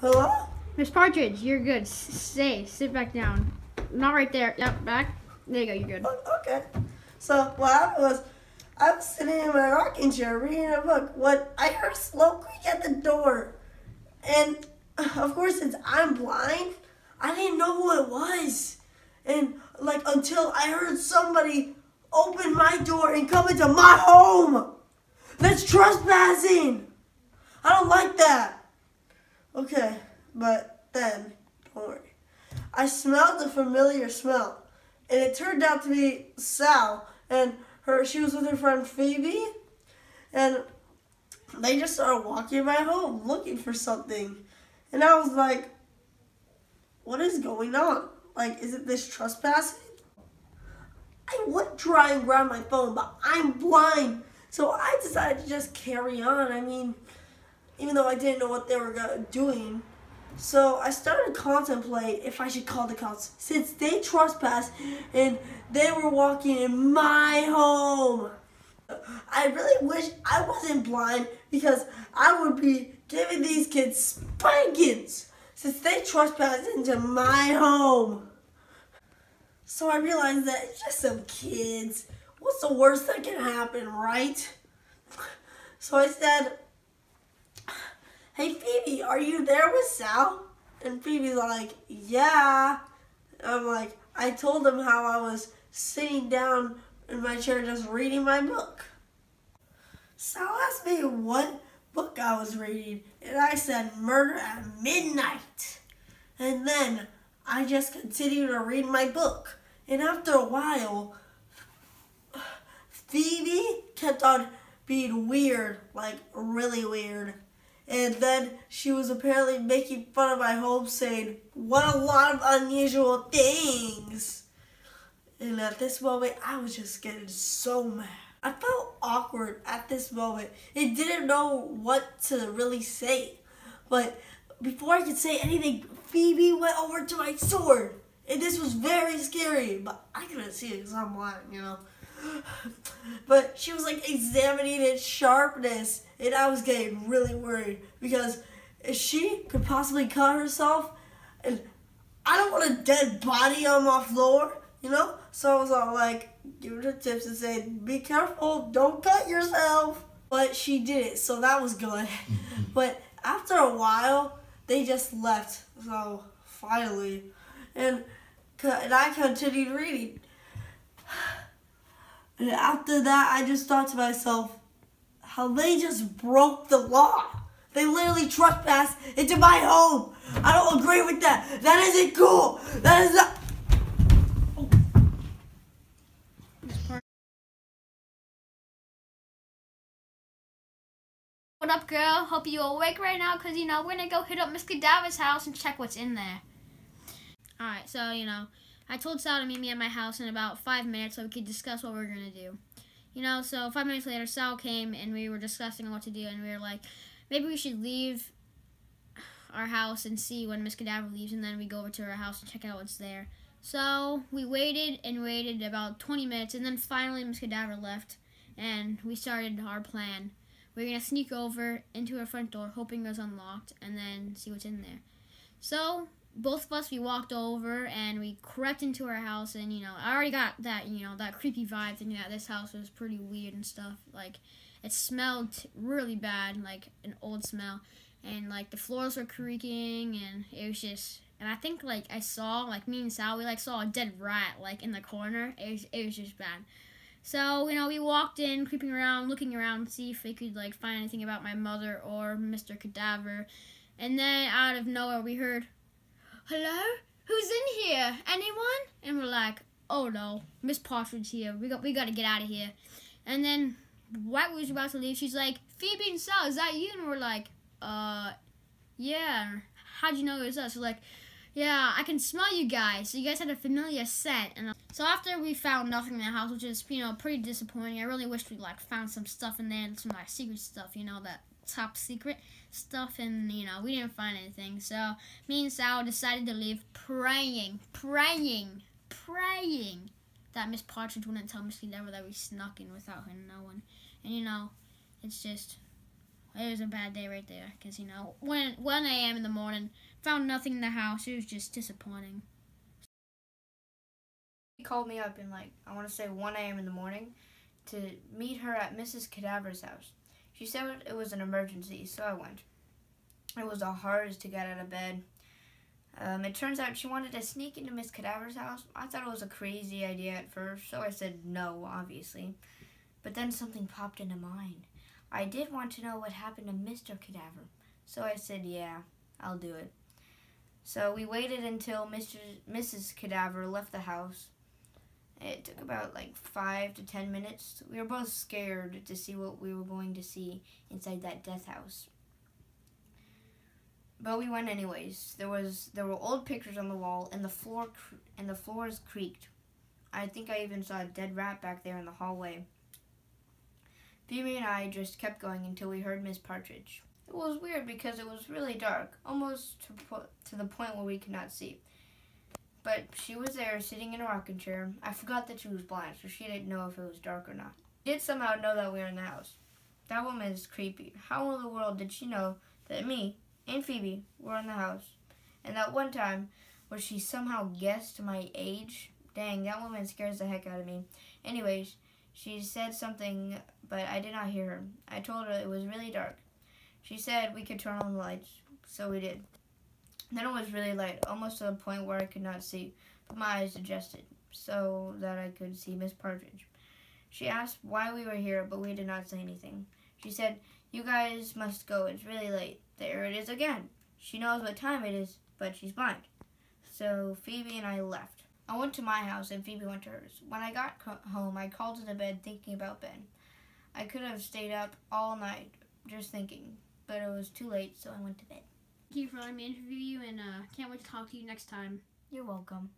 Hello? Miss Partridge, you're good. Sit back down. Not right there. Yep, back. There you go, you're good. Okay. So what happened was, I was sitting in my rocking chair reading a book when I heard a slow creak at the door. And of course, since I'm blind, I didn't know who it was. And until I heard somebody open my door and come into my home. That's trespassing. I don't like that. Okay, but then, don't worry. I smelled a familiar smell, and it turned out to be Sal, and she was with her friend Phoebe, and they just started walking by home looking for something. And I was like, what is going on? Like, isn't this trespassing? I would try and grab my phone, but I'm blind, so I decided to just carry on. I mean, even though I didn't know what they were doing. So I started to contemplate if I should call the cops, since they trespassed and they were walking in my home. I really wish I wasn't blind, because I would be giving these kids spankings since they trespassed into my home. So I realized that it's just some kids. What's the worst that can happen, right? So I said, hey Phoebe, are you there with Sal? And Phoebe's like, yeah. I'm like, I told them how I was sitting down in my chair just reading my book. Sal asked me what book I was reading, and I said Murder at Midnight. And then I just continued to read my book. And after a while, Phoebe kept on being weird, like really weird. And then she was apparently making fun of my home, saying, what a lot of unusual things. And at this moment, I was just getting so mad. I felt awkward at this moment. I didn't know what to really say. But before I could say anything, Phoebe went over to my sword. And this was very scary. But I couldn't see it because I'm blind, you know. But she was like examining its sharpness, and I was getting really worried, because if she could possibly cut herself, and I don't want a dead body on my floor, you know. So I was all like, giving her tips and saying, be careful, don't cut yourself. But she did it, so that was good. But after a while, they just left. So finally, and I continued reading. And after that, I just thought to myself, how they just broke the law. They literally trespassed into my home. I don't agree with that. That isn't cool. That is not. What up, girl? Hope you awake right now, because, we're going to go hit up Miss Cadaver's house and check what's in there. Alright, so, I told Sal to meet me at my house in about 5 minutes so we could discuss what we were going to do. So 5 minutes later, Sal came and we were discussing what to do, and we were like, maybe we should leave our house and see when Miss Cadaver leaves, and then we go over to her house and check out what's there. So we waited and waited about 20 minutes, and then finally Miss Cadaver left, and we started our plan. We were going to sneak over into her front door, hoping it was unlocked, and then see what's in there. So both of us, we walked over and we crept into her house, and I already got that that creepy vibe, thinking that this house was pretty weird and stuff. Like, it smelled really bad, like an old smell, and like the floors were creaking, and it was just, and I think like I saw, like me and Sal, we saw a dead rat like in the corner. It was just bad. So we walked in, creeping around, looking around to see if we could like find anything about my mother or Mr. Cadaver, and then out of nowhere we heard, hello? Who's in here? Anyone? And we're like, oh no, Miss Partridge here. We got to get out of here. And then right we was about to leave, she's like, Phoebe and Sal, is that you? And we're like, yeah. How'd you know it was us? We're like, yeah, I can smell you guys. So you guys had a familiar scent. And so after we found nothing in the house, which is pretty disappointing. I really wished we found some stuff in there, and some secret stuff. That top secret stuff, and we didn't find anything. So me and Sal decided to leave, praying that Miss Partridge wouldn't tell Miss Cadaver that we snuck in without her knowing. And it's just it was a bad day right there. Because, you know, when 1 a.m. in the morning, found nothing in the house. It was just disappointing. She called me up in, like, I want to say 1 a.m. in the morning to meet her at Mrs. Cadaver's house. She said it was an emergency, so I went. It was the hardest to get out of bed. It turns out she wanted to sneak into Miss Cadaver's house. I thought it was a crazy idea at first, so I said no, obviously. But then something popped into mind. I did want to know what happened to Mr. Cadaver, so I said, yeah, I'll do it. So we waited until Mrs. Cadaver left the house. It took about like 5 to 10 minutes. We were both scared to see what we were going to see inside that death house. But we went anyways. There were old pictures on the wall, and the floors creaked. I think I even saw a dead rat back there in the hallway. Phoebe and I just kept going until we heard Miss Partridge. It was weird because it was really dark, almost to the point where we could not see. But she was there, sitting in a rocking chair. I forgot that she was blind, so she didn't know if it was dark or not. She did somehow know that we were in the house. That woman is creepy. How in the world did she know that me and Phoebe were in the house? And that one time where she somehow guessed my age? Dang, that woman scares the heck out of me. Anyways, she said something, but I did not hear her. I told her it was really dark. She said we could turn on the lights, so we did. Then it was really light, almost to the point where I could not see, but my eyes adjusted so that I could see Miss Partridge. She asked why we were here, but we did not say anything. She said, "You guys must go, it's really late." There it is again. She knows what time it is, but she's blind. So Phoebe and I left. I went to my house and Phoebe went to hers. When I got home, I crawled into bed thinking about Ben. I could have stayed up all night just thinking, but it was too late, so I went to bed. Thank you for letting me interview you, and can't wait to talk to you next time. You're welcome.